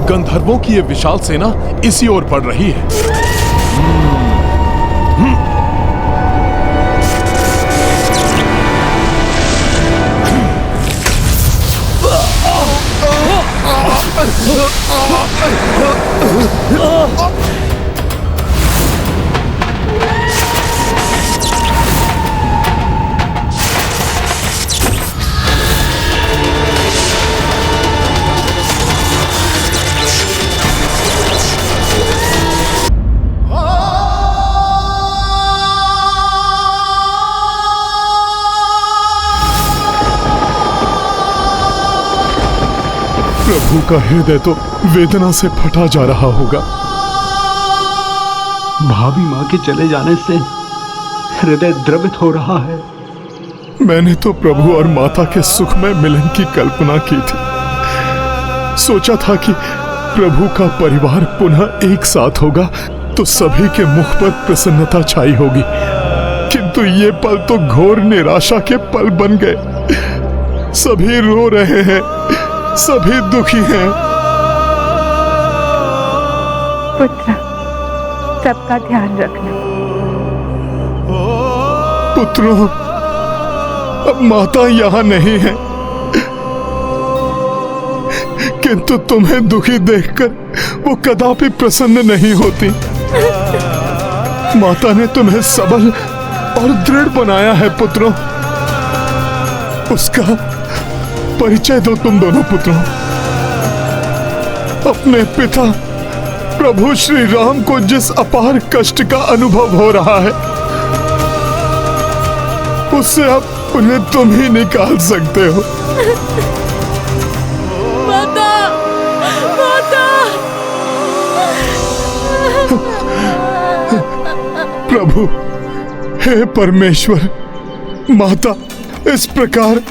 गंधर्वों की ये विशाल सेना इसी ओर बढ़ रही है। प्रभु का हृदय तो वेदना से फटा जा रहा होगा। भाभी माँ के चले जाने से हृदय द्रवित हो रहा है। मैंने तो प्रभु और माता के सुखमय मिलन की कल्पना की थी। सोचा था कि प्रभु का परिवार पुनः एक साथ होगा तो सभी के मुख पर प्रसन्नता छाई होगी, किंतु ये पल तो घोर निराशा के पल बन गए। सभी रो रहे हैं, सभी दुखी हैं। पुत्र, सबका ध्यान रखना। पुत्रों, अब माता यहाँ नहीं है, किंतु तुम्हें दुखी देखकर वो कदापि प्रसन्न नहीं होती। माता ने तुम्हें सबल और दृढ़ बनाया है पुत्रों। उसका परिचय दो तुम दोनों पुत्रों। अपने पिता प्रभु श्री राम को जिस अपार कष्ट का अनुभव हो रहा है, उससे अब उन्हें तुम ही निकाल सकते हो। माता, माता। प्रभु, हे परमेश्वर, माता इस प्रकार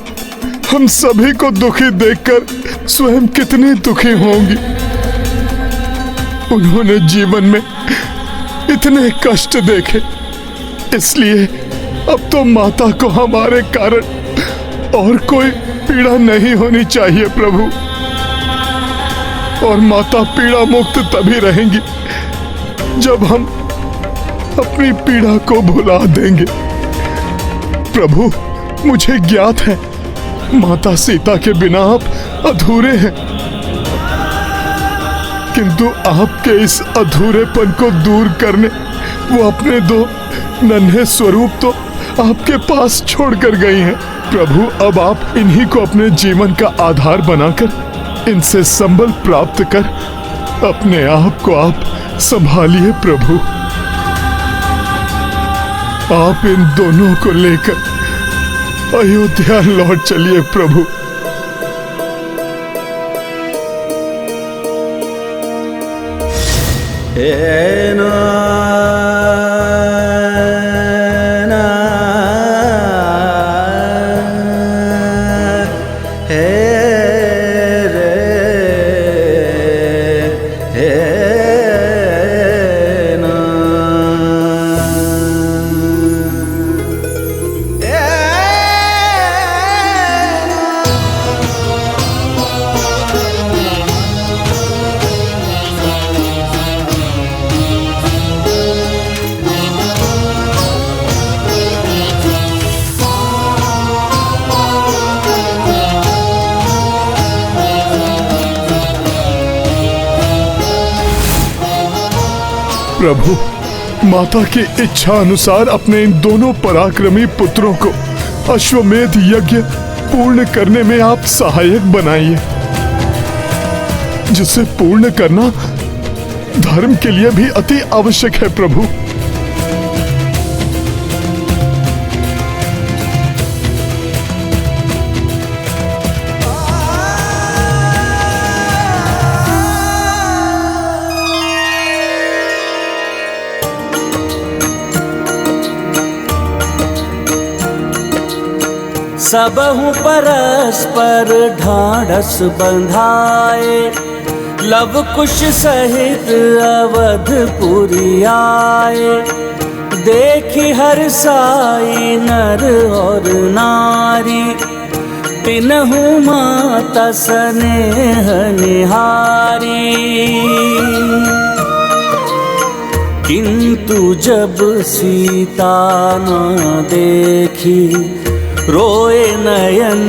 हम सभी को दुखी देखकर स्वयं कितनी दुखी होंगी। उन्होंने जीवन में इतने कष्ट देखे, इसलिए अब तो माता को हमारे कारण और कोई पीड़ा नहीं होनी चाहिए प्रभु। और माता पीड़ा मुक्त तभी रहेंगी जब हम अपनी पीड़ा को भुला देंगे। प्रभु, मुझे ज्ञात है माता सीता के बिना आप अधूरे हैं, किंतु आपके इस अधूरेपन को दूर करने वो अपने दो नन्हे स्वरूप तो आपके पास छोड़कर गई हैं। प्रभु, अब आप इन्हीं को अपने जीवन का आधार बनाकर इनसे संबल प्राप्त कर अपने आप को आप संभालिए प्रभु। आप इन दोनों को लेकर अयोध्या लौट चलिए प्रभु। प्रभु, माता की इच्छा अनुसार अपने इन दोनों पराक्रमी पुत्रों को अश्वमेध यज्ञ पूर्ण करने में आप सहायक बनाइए, जिसे पूर्ण करना धर्म के लिए भी अति आवश्यक है प्रभु। सबहु परस्पर ढाढ़स बंधाए, लव कुश सहित अवधपुरी आए। देखी हर साई नर और नारी, तिनहु माता स्नेह निहारी। किंतु जब सीता न देखी, रोए नयन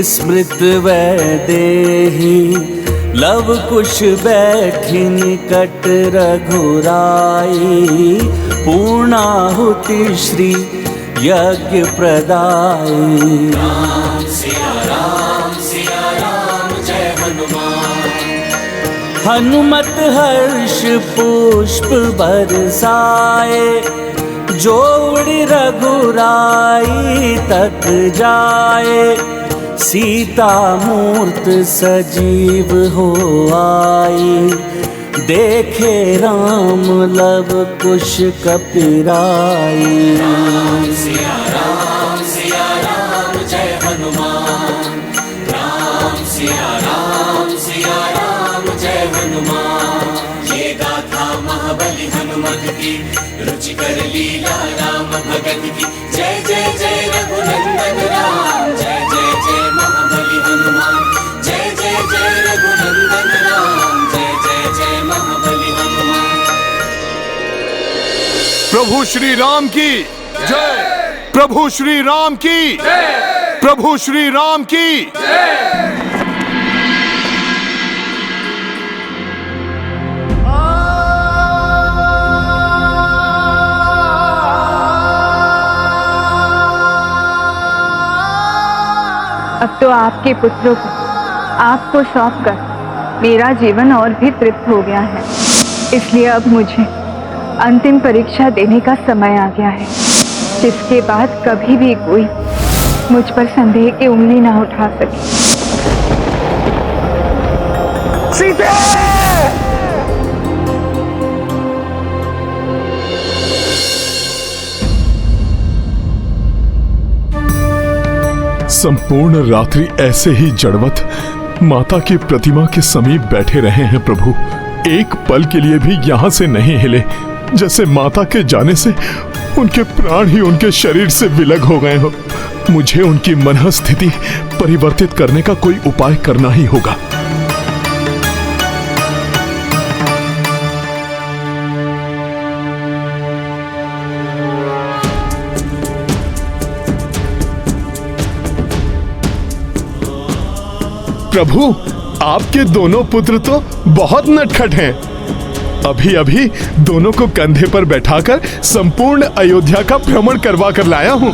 स्मृत वैदेही। लव कुश बैठी निकट रघुराई, पूर्णाहुति श्री यज्ञ प्रदायी। राम सिया राम जय हनुमान। हनुमत हर्ष पुष्प बरसाए, जो उड़ी रघुराई तक जाए। सीता मूर्त सजीव हो आई, देखे राम लव कुश कपिराई। राम सिया राम जय हनुमान। राम सिया राम जय हनुमान। ये गाथा महाबली हनुमत की, रुचिकर लीला राम भगत की। जय जय जय रघुनंदन राम, जय जय जय महाबली हनुमान। जय जय जय रघुनंदन राम, जय जय जय महाबली हनुमान। प्रभु श्री राम की जय। प्रभु श्री राम की जय। प्रभु श्री राम की जय। अब तो आपके पुत्रों को आपको सौंपकर मेरा जीवन और भी तृप्त हो गया है। इसलिए अब मुझे अंतिम परीक्षा देने का समय आ गया है, जिसके बाद कभी भी कोई मुझ पर संदेह की उंगली ना उठा सके। सीते! संपूर्ण रात्रि ऐसे ही जड़वत माता की प्रतिमा के समीप बैठे रहे हैं प्रभु। एक पल के लिए भी यहां से नहीं हिले, जैसे माता के जाने से उनके प्राण ही उनके शरीर से विलग हो गए हो। मुझे उनकी मनःस्थिति परिवर्तित करने का कोई उपाय करना ही होगा। प्रभु, आपके दोनों पुत्र तो बहुत नटखट हैं। अभी अभी दोनों को कंधे पर बैठाकर संपूर्ण अयोध्या का भ्रमण करवा कर लाया हूं।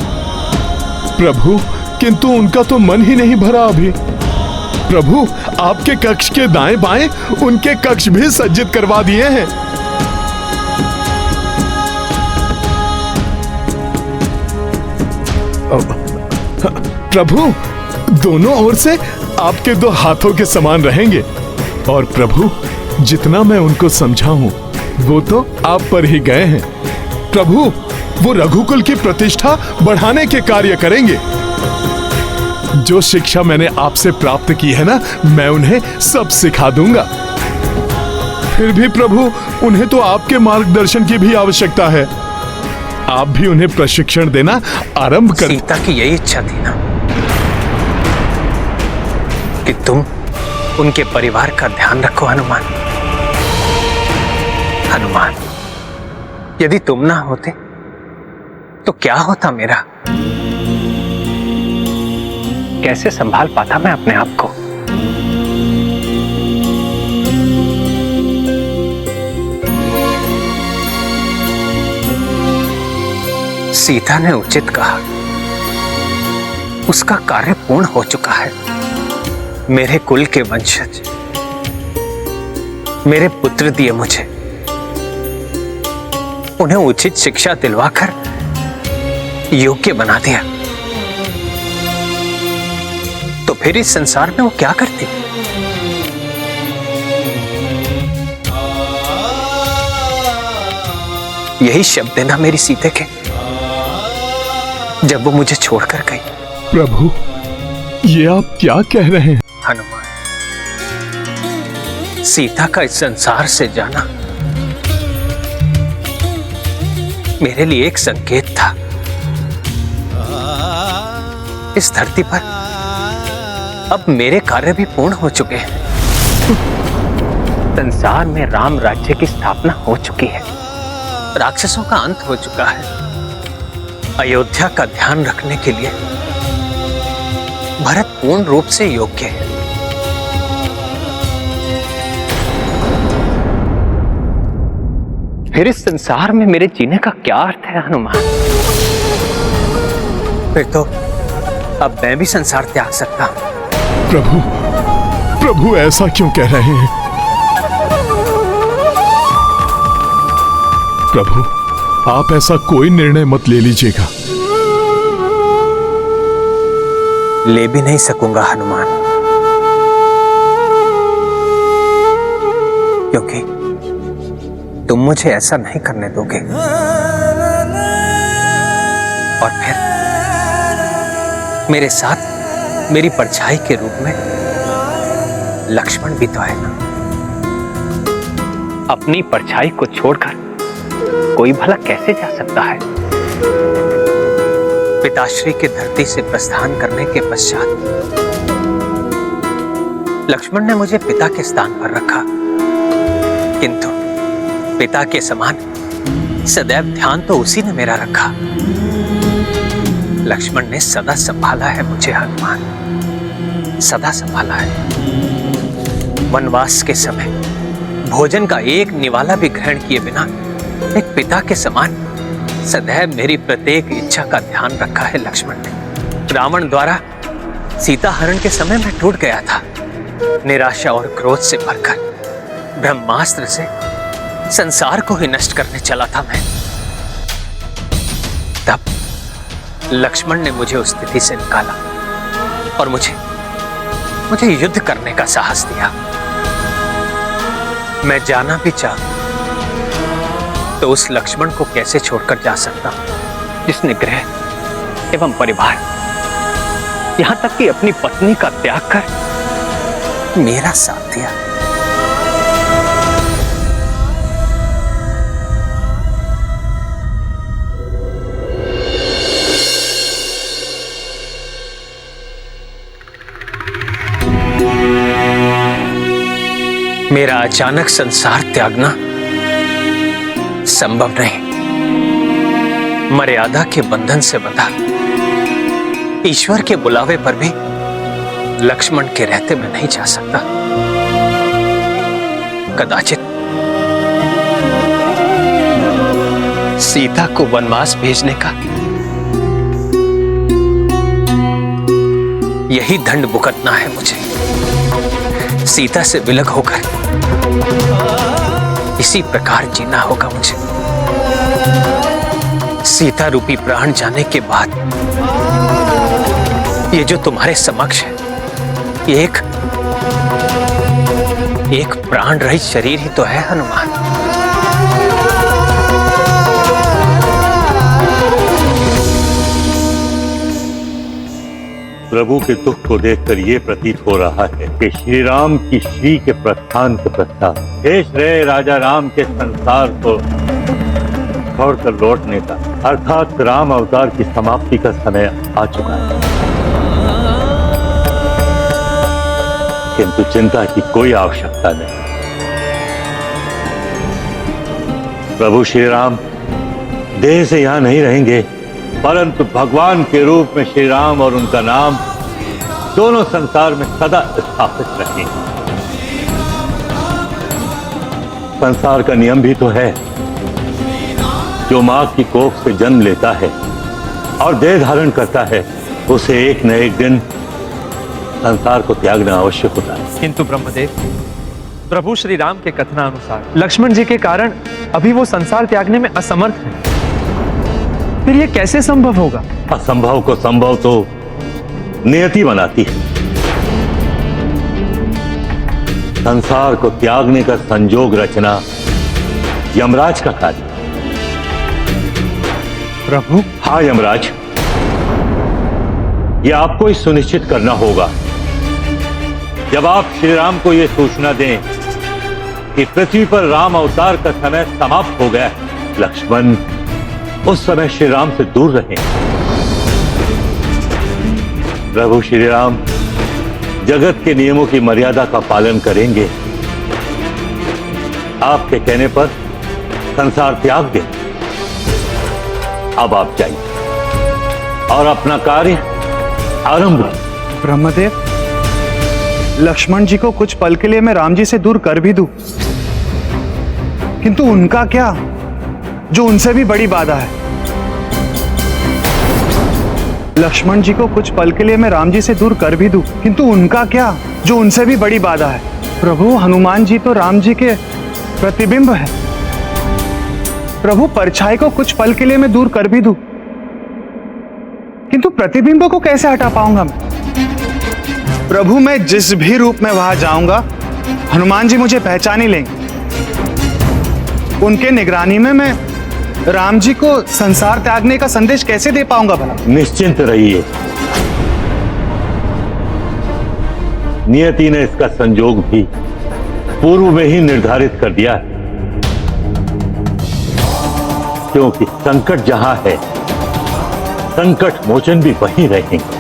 प्रभु, किंतु उनका तो मन ही नहीं भरा अभी। प्रभु, आपके कक्ष के दाएं बाएं उनके कक्ष भी सज्जित करवा दिए हैं। प्रभु, दोनों ओर से आपके दो हाथों के समान रहेंगे। और प्रभु, जितना मैं उनको समझा हूं वो तो आप पर ही गए हैं। प्रभु, वो रघुकुल की प्रतिष्ठा बढ़ाने के कार्य करेंगे। जो शिक्षा मैंने आपसे प्राप्त की है ना, मैं उन्हें सब सिखा दूंगा। फिर भी प्रभु, उन्हें तो आपके मार्गदर्शन की भी आवश्यकता है। आप भी उन्हें प्रशिक्षण देना आरंभ कर। सीता की यही इच्छा थी ना कि तुम उनके परिवार का ध्यान रखो। हनुमान, हनुमान, यदि तुम ना होते तो क्या होता मेरा? कैसे संभाल पाता मैं अपने आप को? सीता ने उचित कहा, उसका कार्य पूर्ण हो चुका है। मेरे कुल के वंशज मेरे पुत्र दिए मुझे, उन्हें उचित शिक्षा दिलवाकर योग्य बना दिया, तो फिर इस संसार में वो क्या करती? यही शब्द है ना मेरी सीते के, जब वो मुझे छोड़कर गई। प्रभु, ये आप क्या कह रहे हैं? हनुमान, सीता का इस संसार से जाना मेरे लिए एक संकेत था। इस धरती पर अब मेरे कार्य भी पूर्ण हो चुके हैं। संसार में राम राज्य की स्थापना हो चुकी है, राक्षसों का अंत हो चुका है। अयोध्या का ध्यान रखने के लिए भरत पूर्ण रूप से योग्य है। फिर इस संसार में मेरे जीने का क्या अर्थ है हनुमान? फिर तो अब मैं भी संसार त्याग सकता हूं। प्रभु ऐसा क्यों कह रहे हैं? प्रभु, आप ऐसा कोई निर्णय मत ले लीजिएगा। ले भी नहीं सकूंगा हनुमान, क्योंकि तुम मुझे ऐसा नहीं करने दोगे। और फिर मेरे साथ मेरी परछाई के रूप में लक्ष्मण भी तो है ना। अपनी परछाई को छोड़कर कोई भला कैसे जा सकता है? पिताश्री की धरती से प्रस्थान करने के पश्चात लक्ष्मण ने मुझे पिता के स्थान पर रखा, किंतु पिता के समान सदैव ध्यान तो उसी ने मेरा रखा। लक्ष्मण ने सदा संभाला है मुझे हनुमान, सदा संभाला है। वनवास के समय भोजन का एक निवाला भी ग्रहण किए बिना एक पिता के समान सदैव मेरी प्रत्येक इच्छा का ध्यान रखा है लक्ष्मण ने। रावण द्वारा सीता हरण के समय मैं टूट गया था। निराशा और क्रोध से भरकर ब्रह्मास्त्र से संसार को ही नष्ट करने चला था मैं। तब लक्ष्मण ने मुझे उस स्थिति से निकाला और मुझे युद्ध करने का साहस दिया। मैं जाना भी चाहूं तो उस लक्ष्मण को कैसे छोड़कर जा सकता हूं, जिसने गृह एवं परिवार, यहां तक कि अपनी पत्नी का त्याग कर मेरा साथ दिया। मेरा अचानक संसार त्यागना संभव नहीं। मर्यादा के बंधन से बंधा, ईश्वर के बुलावे पर भी लक्ष्मण के रहते मैं नहीं जा सकता। कदाचित सीता को वनवास भेजने का यही दंड भुगतना है मुझे। सीता से विलग होकर इसी प्रकार जीना होगा मुझे। सीता रूपी प्राण जाने के बाद ये जो तुम्हारे समक्ष है, ये एक प्राण रहित शरीर ही तो है हनुमान। प्रभु के दुख को देखकर ये प्रतीत हो रहा है कि श्री राम की श्री के प्रस्थान के पश्चात शेष रहे राजा राम के संसार को छोड़कर लौटने का, अर्थात राम अवतार की समाप्ति का समय आ चुका है। किंतु चिंता की कोई आवश्यकता नहीं। प्रभु श्री राम देह से यहां नहीं रहेंगे, परंतु भगवान के रूप में श्री राम और उनका नाम दोनों संसार में सदा स्थापित रहेंगे। संसार का नियम भी तो है, जो मां की कोख से जन्म लेता है और देह धारण करता है, उसे एक न एक दिन संसार को त्यागना आवश्यक होता है। किंतु ब्रह्मदेव, प्रभु श्री राम के कथनानुसार लक्ष्मण जी के कारण अभी वो संसार त्यागने में असमर्थ हैं। फिर ये कैसे संभव होगा? असंभव को संभव तो नियति बनाती है। संसार को त्यागने का संजोग रचना यमराज का कार्य। प्रभु? हाँ यमराज, यह आपको ही सुनिश्चित करना होगा। जब आप श्री राम को यह सूचना दें कि पृथ्वी पर राम अवतार का समय समाप्त हो गया है, लक्ष्मण उस समय श्री राम से दूर रहे। प्रभु श्री राम जगत के नियमों की मर्यादा का पालन करेंगे। आपके कहने पर संसार त्याग दें। अब आप जाइए और अपना कार्य आरंभ करें। ब्रह्मदेव, लक्ष्मण जी को कुछ पल के लिए मैं राम जी से दूर कर भी दूं, किंतु उनका क्या जो उनसे भी बड़ी बाधा है। लक्ष्मण जी को कुछ पल के लिए मैं राम जी से दूर कर भी दूं, किंतु उनका क्या जो उनसे भी बड़ी बाधा है। प्रभु, हनुमान जी तो राम जी के प्रतिबिंब है। प्रभु, परछाई को कुछ पल के लिए मैं दूर कर भी दूं, किंतु प्रतिबिंब को कैसे हटा पाऊंगा मैं। प्रभु, मैं जिस भी रूप में वहां जाऊंगा हनुमान जी मुझे पहचान ही लेंगे। उनके निगरानी में मैं राम जी को संसार त्यागने का संदेश कैसे दे पाऊंगा भला। निश्चिंत रहिए, नियति ने इसका संयोग भी पूर्व में ही निर्धारित कर दिया है, क्योंकि संकट जहां है संकट मोचन भी वहीं रहेंगे।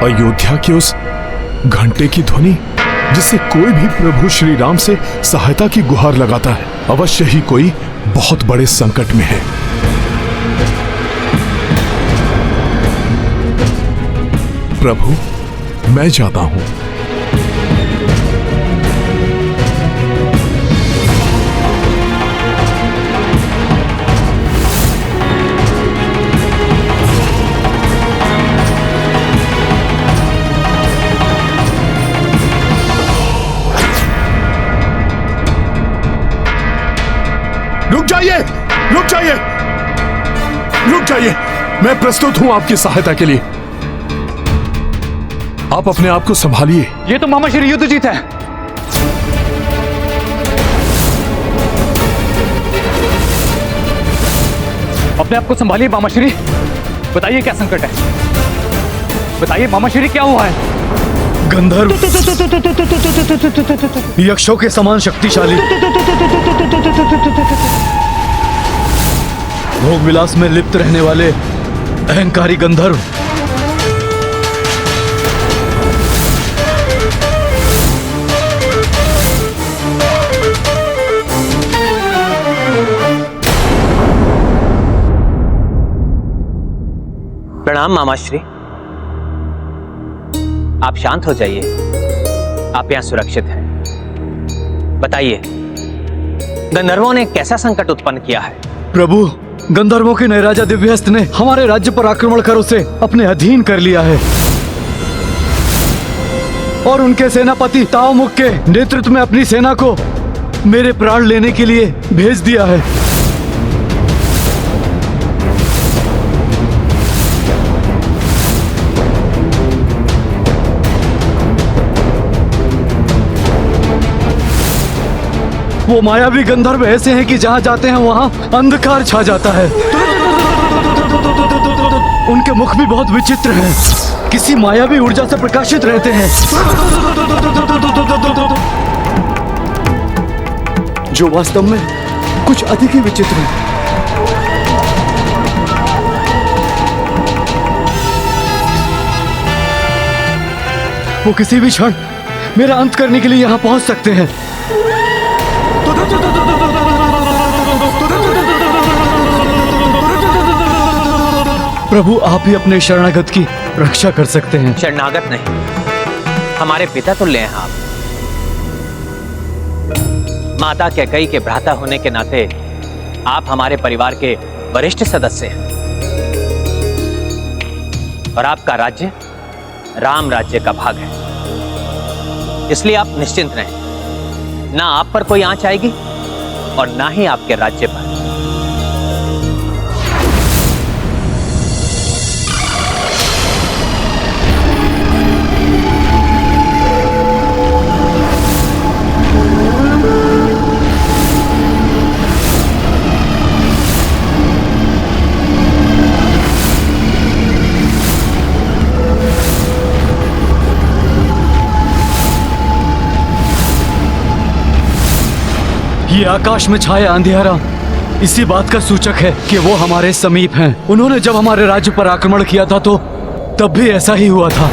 अयोध्या के उस घंटे की ध्वनि जिससे कोई भी प्रभु श्री राम से सहायता की गुहार लगाता है, अवश्य ही कोई बहुत बड़े संकट में है। प्रभु, मैं जाता हूं। रुक जाइए, रुक जाइए, रुक जाइए। मैं प्रस्तुत हूं आपकी सहायता के लिए। आप अपने आप को संभालिए। ये तो मामा श्री युद्धजीत है। अपने आप को संभालिए मामा श्री। बताइए क्या संकट है, बताइए मामा श्री क्या हुआ है। गंधर्व यक्षों के समान शक्तिशाली, भोग विलास में लिप्त रहने वाले अहंकारी गंधर्व, प्रणाम मामाश्री। आप शांत हो जाइए, आप यहां सुरक्षित हैं। बताइए, गंधर्वों ने कैसा संकट उत्पन्न किया है? प्रभु, गंधर्वों के नए राजा दिव्यहस्त ने हमारे राज्य पर आक्रमण कर उसे अपने अधीन कर लिया है और उनके सेनापति तावमुख के नेतृत्व में अपनी सेना को मेरे प्राण लेने के लिए भेज दिया है। वो मायावी गंधर्व ऐसे हैं कि जहां जाते हैं वहां अंधकार छा जाता है। उनके मुख भी बहुत विचित्र हैं, किसी मायावी ऊर्जा से प्रकाशित रहते हैं, जो वास्तव में कुछ अधिक ही विचित्र है। वो किसी भी क्षण मेरा अंत करने के लिए यहां पहुंच सकते हैं। प्रभु, आप ही अपने शरणागत की रक्षा कर सकते हैं। शरणागत नहीं, हमारे पिता तुल्य हैं आप। माता कैकेयी के भ्राता होने के नाते आप हमारे परिवार के वरिष्ठ सदस्य हैं और आपका राज्य राम राज्य का भाग है, इसलिए आप निश्चिंत रहें। ना आप पर कोई आंच आएगी और ना ही आपके राज्य पर। ये आकाश में छाया अंधेरा इसी बात का सूचक है कि वो हमारे समीप हैं। उन्होंने जब हमारे राज्य पर आक्रमण किया था तो तब भी ऐसा ही हुआ था।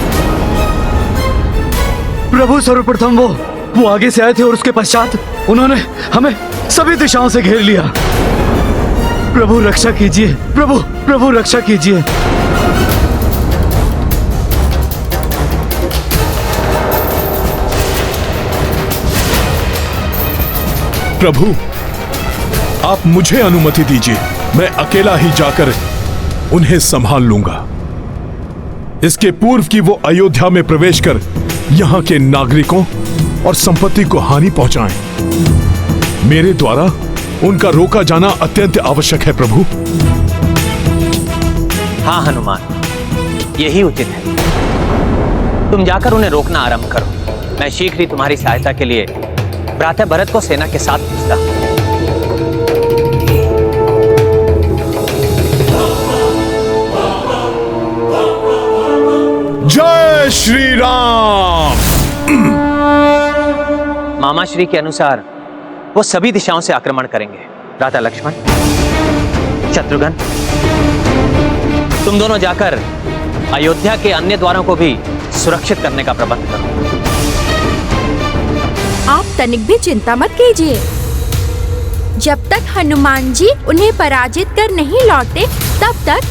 प्रभु सर्वप्रथम वो आगे से आए थे और उसके पश्चात उन्होंने हमें सभी दिशाओं से घेर लिया। प्रभु रक्षा कीजिए, प्रभु रक्षा कीजिए। प्रभु, आप मुझे अनुमति दीजिए, मैं अकेला ही जाकर उन्हें संभाल लूंगा। इसके पूर्व कि वो अयोध्या में प्रवेश कर यहां के नागरिकों और संपत्ति को हानि पहुंचाएं। मेरे द्वारा उनका रोका जाना अत्यंत आवश्यक है प्रभु। हाँ हनुमान, यही उचित है। तुम जाकर उन्हें रोकना आरंभ करो। मैं शीघ्र ही तुम्हारी सहायता के लिए प्रातः भरत को सेना के साथ भेजता हूं। जय श्री राम। मामा श्री के अनुसार वो सभी दिशाओं से आक्रमण करेंगे। राजा लक्ष्मण, शत्रुघ्न, तुम दोनों जाकर अयोध्या के अन्य द्वारों को भी सुरक्षित करने का प्रबंध करो। आप तनिक भी चिंता मत कीजिए। जब तक हनुमान जी उन्हें पराजित कर नहीं लौटे तब तक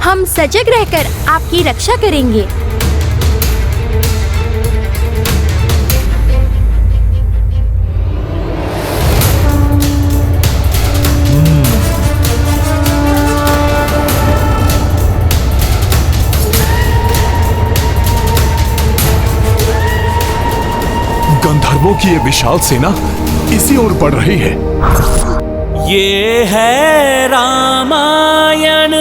हम सजग रहकर आपकी रक्षा करेंगे। गंधर्वों की ये विशाल सेना इसी ओर बढ़ रही है। ये है रामायण,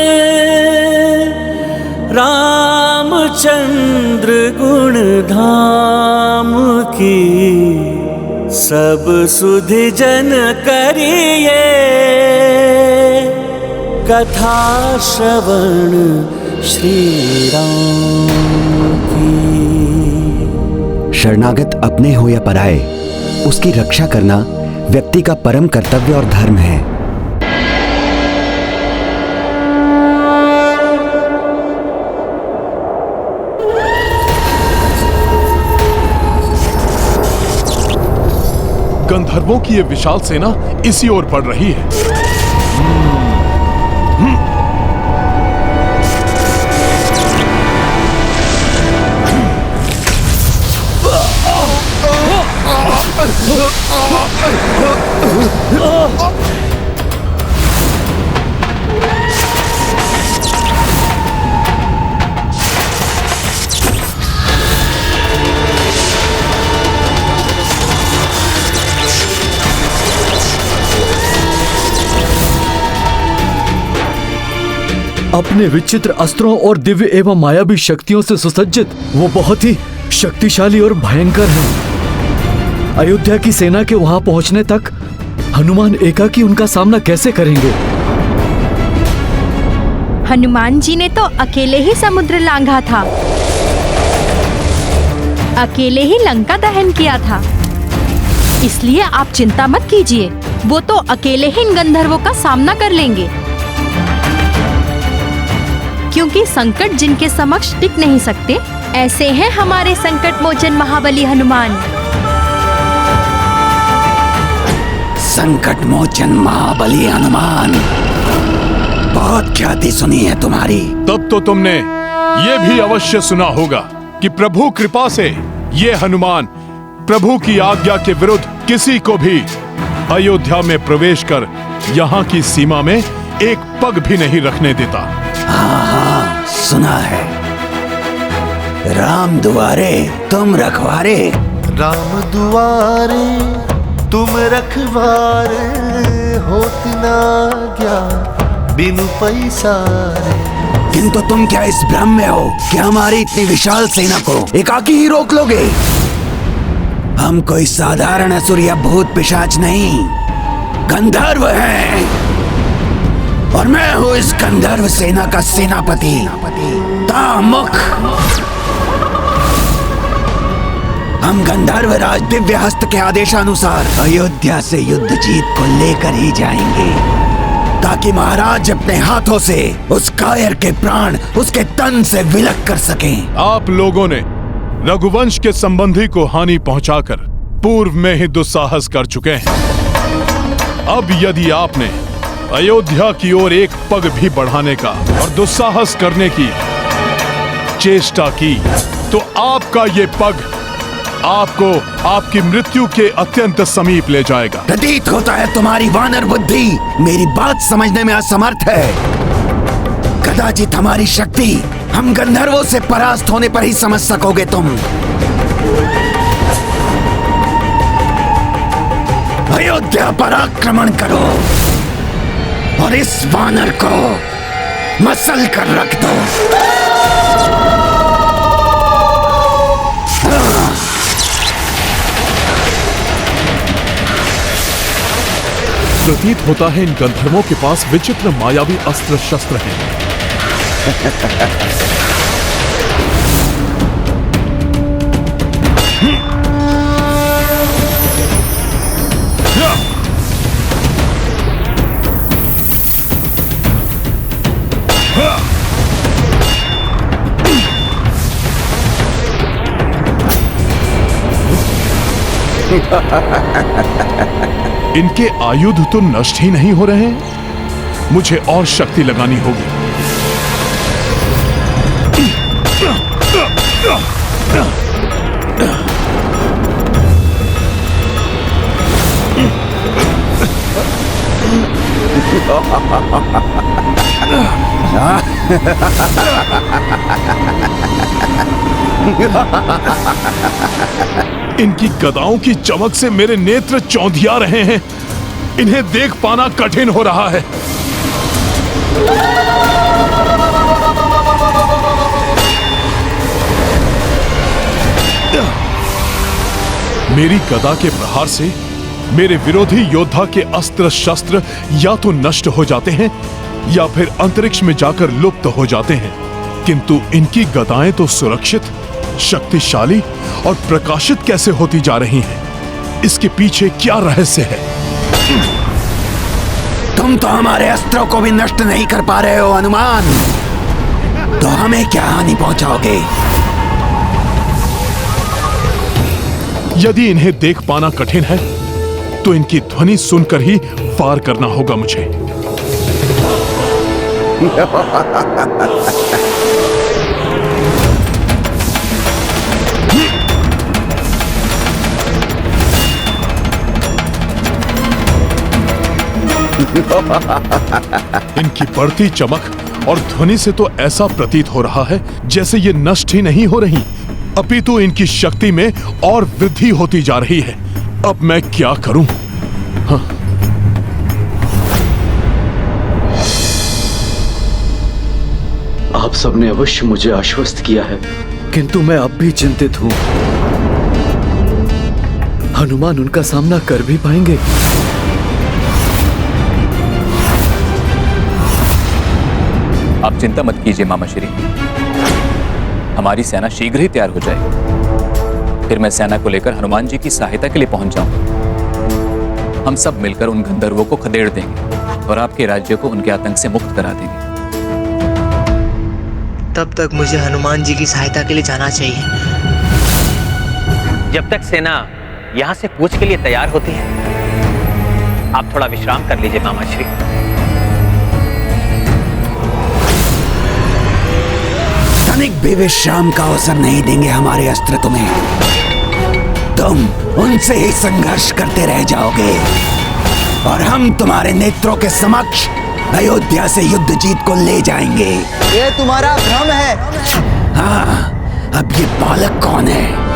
रामचंद्र गुण धाम की, सब सुधि जन करिए कथा श्रवण श्री राम की। शरणागत अपने हो या पराये, उसकी रक्षा करना व्यक्ति का परम कर्तव्य और धर्म है। गंधर्वों की ये विशाल सेना इसी ओर बढ़ रही है। अपने विचित्र अस्त्रों और दिव्य एवं मायावी शक्तियों से सुसज्जित वो बहुत ही शक्तिशाली और भयंकर है। अयोध्या की सेना के वहां पहुंचने तक हनुमान एकाकी उनका सामना कैसे करेंगे? हनुमान जी ने तो अकेले ही समुद्र लांघा था, अकेले ही लंका दहन किया था। इसलिए आप चिंता मत कीजिए, वो तो अकेले ही इन गंधर्वों का सामना कर लेंगे। क्योंकि संकट जिनके समक्ष टिक नहीं सकते, ऐसे हैं हमारे संकट मोचन महाबली हनुमान। संकट मोचन महाबली हनुमान, बहुत ख्याति सुनी है तुम्हारी। तब तो तुमने ये भी अवश्य सुना होगा कि प्रभु कृपा से ये हनुमान प्रभु की आज्ञा के विरुद्ध किसी को भी अयोध्या में प्रवेश कर यहाँ की सीमा में एक पग भी नहीं रखने देता। हाँ, सुना है। राम दुआरे तुम रखवारे, राम दुआरे तुम रखवारे, होत ना गया बिनु पैसारे। किंतु तुम क्या इस भ्रम में हो कि हमारी इतनी विशाल सेना को एकाकी ही रोक लोगे? हम कोई साधारण असुर या भूत पिशाच नहीं, गंधर्व हैं। और मैं हूं इस गंधर्व सेना का सेनापति तामुक। हम गंधर्व राज दिव्य हस्त के आदेशानुसार अयोध्या से युद्ध जीत को लेकर ही जाएंगे, ताकि महाराज अपने हाथों से उस कायर के प्राण उसके तन से विलक कर सकें। आप लोगों ने रघुवंश के संबंधी को हानि पहुंचाकर पूर्व में ही दुस्साहस कर चुके हैं। अब यदि आपने अयोध्या की ओर एक पग भी बढ़ाने का और दुस्साहस करने की चेष्टा की, तो आपका ये पग आपको आपकी मृत्यु के अत्यंत समीप ले जाएगा। प्रतीत होता है तुम्हारी वानर बुद्धि मेरी बात समझने में असमर्थ है। कदाचित हमारी शक्ति हम गंधर्वों से परास्त होने पर ही समझ सकोगे तुम। अयोध्या पर आक्रमण करो और इस वानर को मसल कर रख दो। प्रतीत होता है इन गंधर्वों के पास विचित्र मायावी अस्त्र शस्त्र हैं। इनके आयुध तो नष्ट ही नहीं हो रहे हैं। मुझे और शक्ति लगानी होगी। इनकी गदाओं की चमक से मेरे नेत्र चौंधिया रहे हैं। इन्हें देख पाना कठिन हो रहा है। मेरी गदा के प्रहार से मेरे विरोधी योद्धा के अस्त्र शस्त्र या तो नष्ट हो जाते हैं या फिर अंतरिक्ष में जाकर लुप्त हो जाते हैं, किंतु इनकी गदाएं तो सुरक्षित, शक्तिशाली और प्रकाशित कैसे होती जा रही हैं? इसके पीछे क्या रहस्य है? तुम तो हमारे अस्त्रों को भी नष्ट नहीं कर पा रहे हो हनुमान, तो हमें क्या हानि पहुंचाओगे? यदि इन्हें देख पाना कठिन है तो इनकी ध्वनि सुनकर ही वार करना होगा मुझे। इनकी बढ़ती चमक और ध्वनि से तो ऐसा प्रतीत हो रहा है जैसे ये नष्ट ही नहीं हो रही, अपितु इनकी शक्ति में और वृद्धि होती जा रही है। अब मैं क्या करूं? हाँ। आप सबने अवश्य मुझे आश्वस्त किया है, किंतु मैं अब भी चिंतित हूं। हनुमान उनका सामना कर भी पाएंगे? आप चिंता मत कीजिए मामा श्री, हमारी सेना शीघ्र ही तैयार हो जाए। फिर मैं सेना को लेकर हनुमान जी की सहायता के लिए पहुंच जाऊंगा। हम सब मिलकर उन गंधर्वों को खदेड़ देंगे और आपके राज्य को उनके आतंक से मुक्त करा देंगे। तब तक मुझे हनुमान जी की सहायता के लिए जाना चाहिए। जब तक सेना यहाँ से कूच के लिए तैयार होती है, आप थोड़ा विश्राम कर लीजिए मामा श्री। तनिक भी विश्राम का अवसर नहीं देंगे हमारे अस्त्र तुम्हें। तुम उनसे ही संघर्ष करते रह जाओगे और हम तुम्हारे नेत्रों के समक्ष अयोध्या से युद्ध जीत को ले जाएंगे। ये तुम्हारा भ्रम है। हाँ, अब ये बालक कौन है?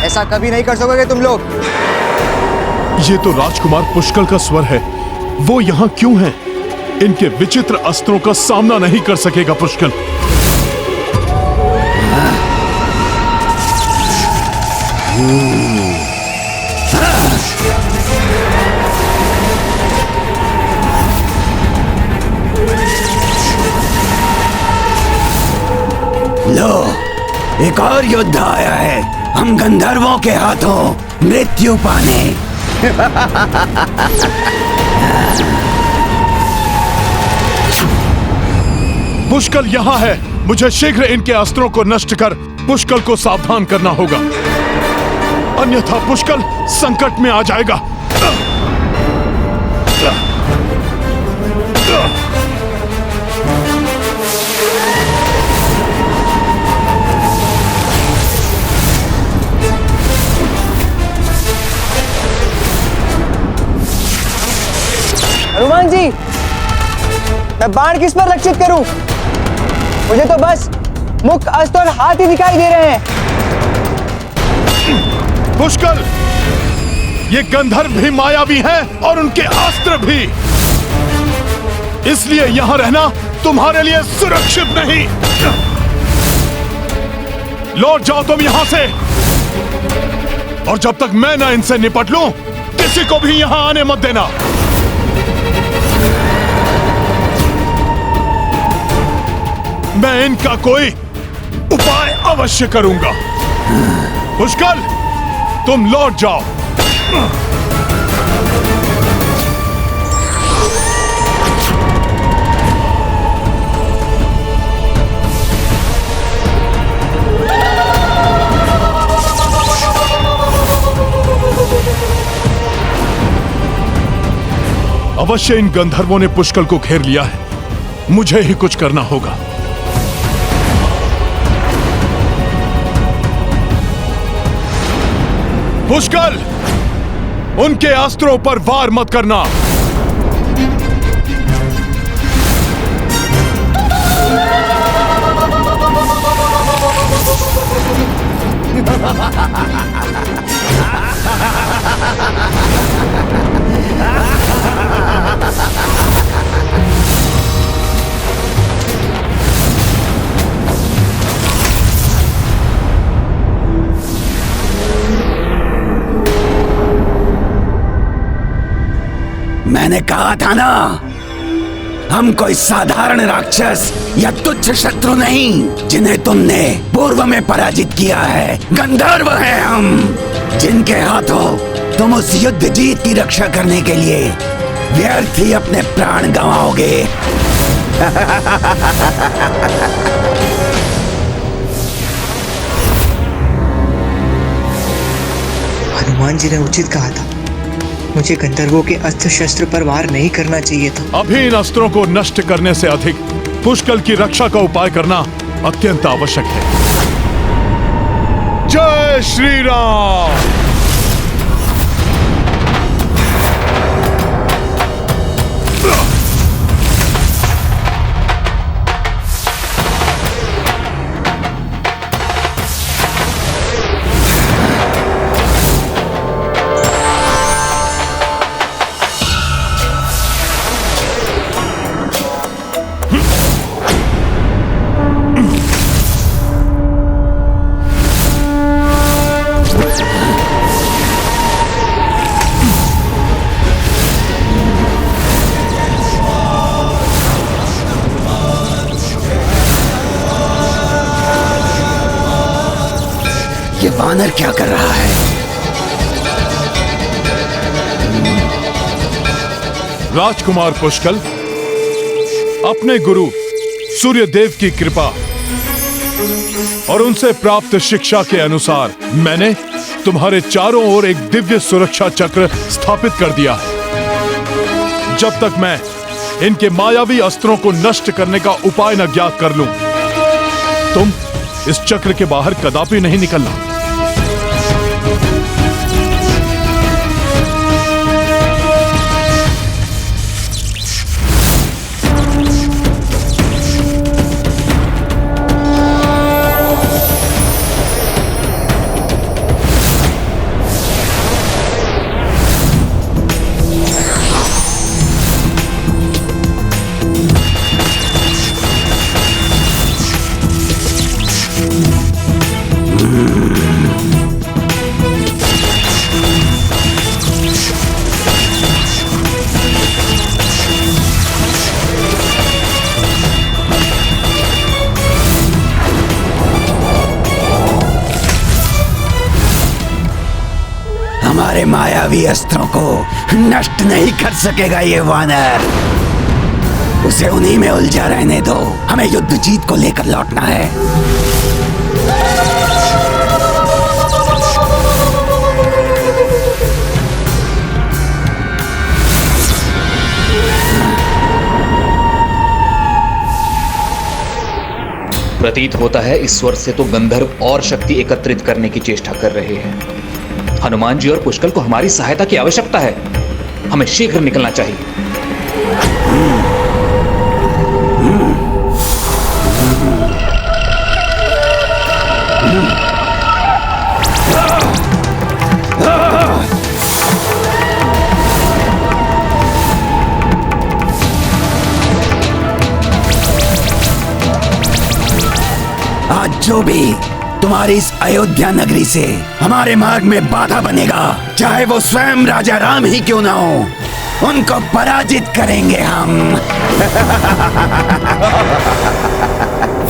ऐसा कभी नहीं कर सकोगे तुम लोग। ये तो राजकुमार पुष्कल का स्वर है। वो यहाँ क्यों है? इनके विचित्र अस्त्रों का सामना नहीं कर सकेगा पुष्कल। लो, एक और योद्धा आया है हम गंधर्वों के हाथों मृत्यु पाने। पुष्कल यहाँ है। मुझे शीघ्र इनके अस्त्रों को नष्ट कर पुष्कल को सावधान करना होगा, अन्यथा पुष्कल संकट में आ जाएगा। हनुमान जी, मैं बाण किस पर लक्षित करूं? मुझे तो बस मुख, अस्त्र और हाथ ही दिखाई दे रहे हैं। पुष्कल, ये गंधर्व भी मायावी हैं और उनके अस्त्र भी, इसलिए यहां रहना तुम्हारे लिए सुरक्षित नहीं। लौट जाओ तुम यहां से, और जब तक मैं ना इनसे निपट लूं, किसी को भी यहां आने मत देना। मैं इनका कोई उपाय अवश्य करूंगा। पुष्कल, तुम लौट जाओ। अवश्य इन गंधर्वों ने पुष्कल को घेर लिया है। मुझे ही कुछ करना होगा। पुष्कल, उनके अस्त्रों पर वार मत करना। मैंने कहा था ना, हम कोई साधारण राक्षस या तुच्छ शत्रु नहीं जिन्हें तुमने पूर्व में पराजित किया है। गंधर्व हैं हम, जिनके हाथों तुम उस युद्ध जीत की रक्षा करने के लिए व्यर्थ ही अपने प्राण गंवाओगे। हनुमान जी ने उचित कहा था, मुझे गंधर्वों के अस्त्र शस्त्र पर वार नहीं करना चाहिए था। अभी इन अस्त्रों को नष्ट करने से अधिक पुष्कल की रक्षा का उपाय करना अत्यंत आवश्यक है। जय श्री राम। ये वानर क्या कर रहा है? राजकुमार पुष्कल, अपने गुरु सूर्यदेव की कृपा और उनसे प्राप्त शिक्षा के अनुसार मैंने तुम्हारे चारों ओर एक दिव्य सुरक्षा चक्र स्थापित कर दिया है। जब तक मैं इनके मायावी अस्त्रों को नष्ट करने का उपाय न ज्ञात कर लूं, तुम इस चक्र के बाहर कदापि नहीं निकलना। हमारे मायावी अस्त्रों को नष्ट नहीं कर सकेगा ये वानर। उसे उन्हीं में उलझा रहने दो। हमें युद्ध जीत को लेकर लौटना है। प्रतीत होता है इस स्वर से तो गंधर्व और शक्ति एकत्रित करने की चेष्टा कर रहे हैं। हनुमान जी और पुष्कल को हमारी सहायता की आवश्यकता है। हमें शीघ्र निकलना चाहिए। आज जो भी तुम्हारी इस अयोध्या नगरी से हमारे मार्ग में बाधा बनेगा, चाहे वो स्वयं राजा राम ही क्यों ना हो, उनको पराजित करेंगे हम।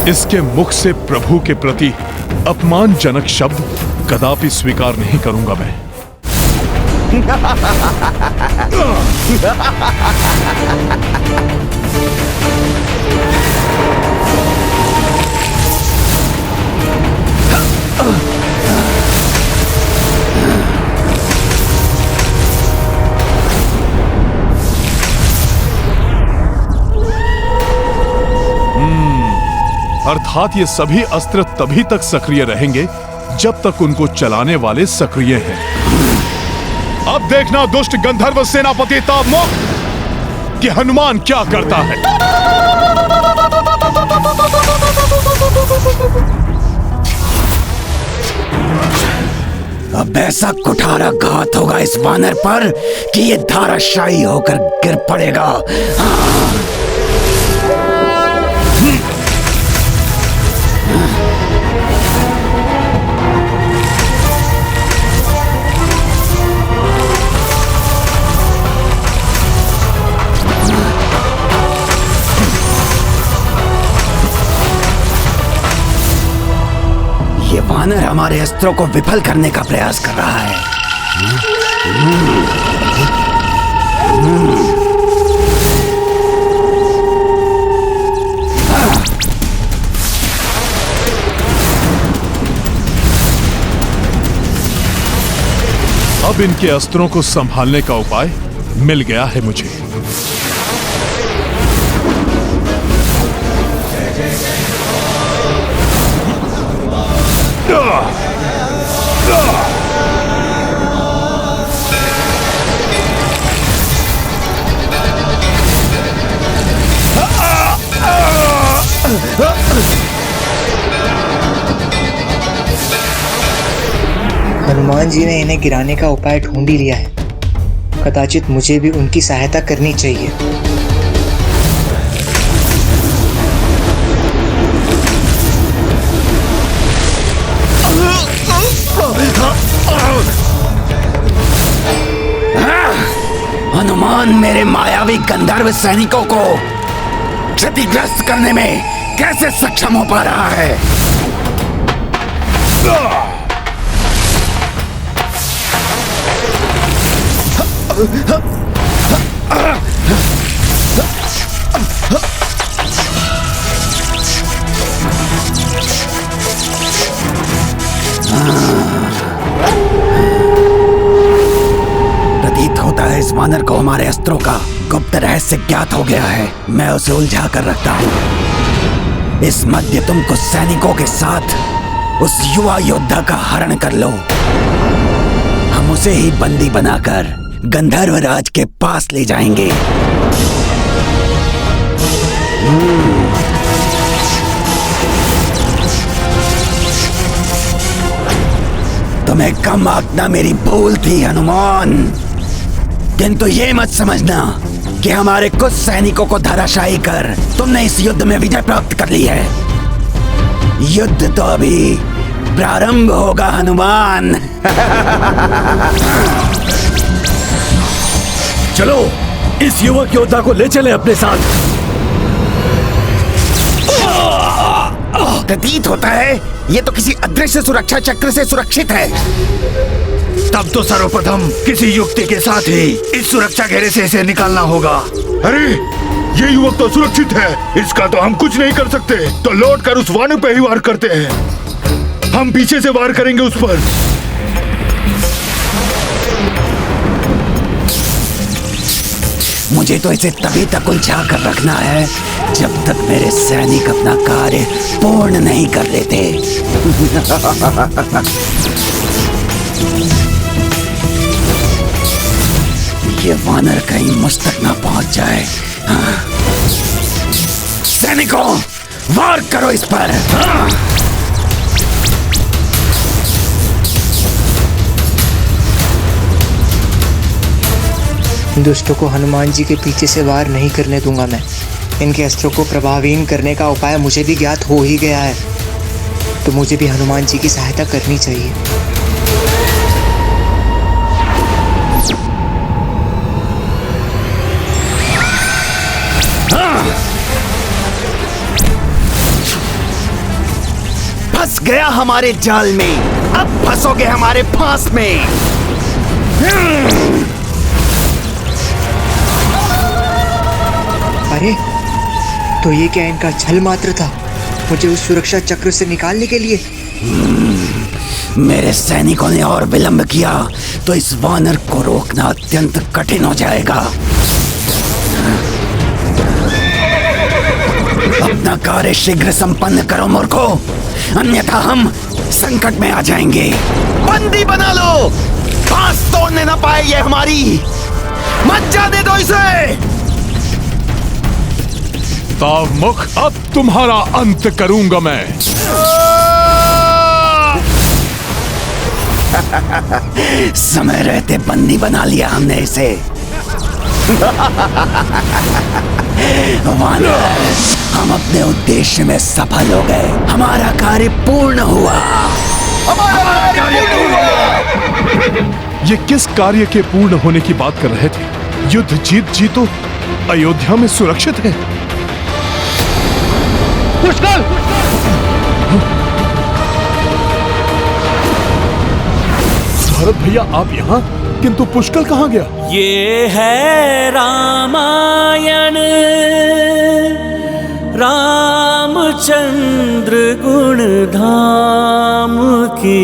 इसके मुख से प्रभु के प्रति अपमानजनक शब्द कदापि स्वीकार नहीं करूंगा मैं। अर्थात ये सभी अस्त्र तभी तक सक्रिय रहेंगे जब तक उनको चलाने वाले सक्रिय हैं। अब देखना दुष्ट गंधर्व सेनापति तावमुख कि हनुमान क्या करता है। अब ऐसा कुठारा घात होगा इस वानर पर कि ये धाराशायी होकर गिर पड़ेगा। ये वानर हमारे अस्त्रों को विफल करने का प्रयास कर रहा है। अब इनके अस्त्रों को संभालने का उपाय मिल गया है मुझे। हनुमान जी ने इन्हें गिराने का उपाय ढूंढ ही लिया है। कदाचित मुझे भी उनकी सहायता करनी चाहिए। हनुमान मेरे मायावी गंधर्व सैनिकों को क्षतिग्रस्त करने में कैसे सक्षम हो पा रहा है? प्रतीत होता है इस वानर को हमारे अस्त्रों का गुप्त रहस्य ज्ञात हो गया है। मैं उसे उलझा कर रखता हूँ। इस मध्य तुमको सैनिकों के साथ उस युवा योद्धा का हरण कर लो। हम उसे ही बंदी बनाकर गंधर्व राज के पास ले जाएंगे। तुम्हें कम आंकना मेरी भूल थी हनुमान, किंतु ये मत समझना कि हमारे कुछ सैनिकों को धराशायी कर तुमने इस युद्ध में विजय प्राप्त कर ली है। युद्ध तो अभी प्रारंभ होगा हनुमान। चलो इस युवक योद्धा को ले चले अपने साथ। प्रतीत होता है ये तो किसी अदृश्य सुरक्षा चक्र से सुरक्षित है। तब तो सर्वप्रथम किसी युक्ति के साथ ही इस सुरक्षा घेरे से इसे निकालना होगा। अरे ये युवक तो सुरक्षित है, इसका तो हम कुछ नहीं कर सकते। तो लौटकर उस वानर पे ही वार करते हैं। हम पीछे से वार करेंगे उस पर। मुझे तो इसे तभी तक उलझा कर रखना है जब तक मेरे सैनिक अपना कार्य पूर्ण नहीं कर लेते। ये वानर कहीं मुझ तक ना पहुंच जाए। हाँ। सैनिकों, वार करो इस पर। हाँ। दुष्टों को हनुमान जी के पीछे से वार नहीं करने दूंगा मैं। इनके अस्त्रों को प्रभावहीन करने का उपाय मुझे भी ज्ञात हो ही गया है, तो मुझे भी हनुमान जी की सहायता करनी चाहिए। फंस गया हमारे जाल में, अब फंसोगे हमारे फांस में। अरे तो ये क्या इनका छल मात्र था, मुझे उस सुरक्षा चक्र से निकालने के लिए? मेरे सैनिकों ने और विलंब किया तो इस वानर को रोकना अत्यंत कठिन हो जाएगा। अपना कार्य शीघ्र संपन्न करो मूर्खों, अन्यथा हम संकट में आ जाएंगे। बंदी बना लो, फांस तोड़ने ना पाए ये हमारी। मत जाने दो इसे। मुख, अब तुम्हारा अंत करूंगा मैं। समय रहते बंदी बना लिया हमने इसे। वानर, हम अपने उद्देश्य में सफल हो गए, हमारा कार्य पूर्ण हुआ। हमारा कार्य पूर्ण हुआ। ये किस कार्य के पूर्ण होने की बात कर रहे थे? युद्ध जीत जी तो अयोध्या में सुरक्षित है। पुष्कर! भरत भैया आप यहाँ, किंतु पुष्कर कहाँ गया? ये है रामायण, रामचंद्र गुण धाम की,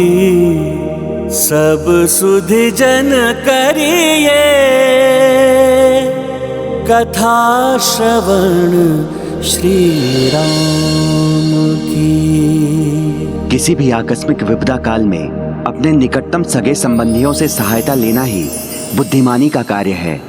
सब सुध जन करिए कथा श्रवण श्री राम की। किसी भी आकस्मिक विपदा काल में अपने निकटतम सगे संबंधियों से सहायता लेना ही बुद्धिमानी का कार्य है।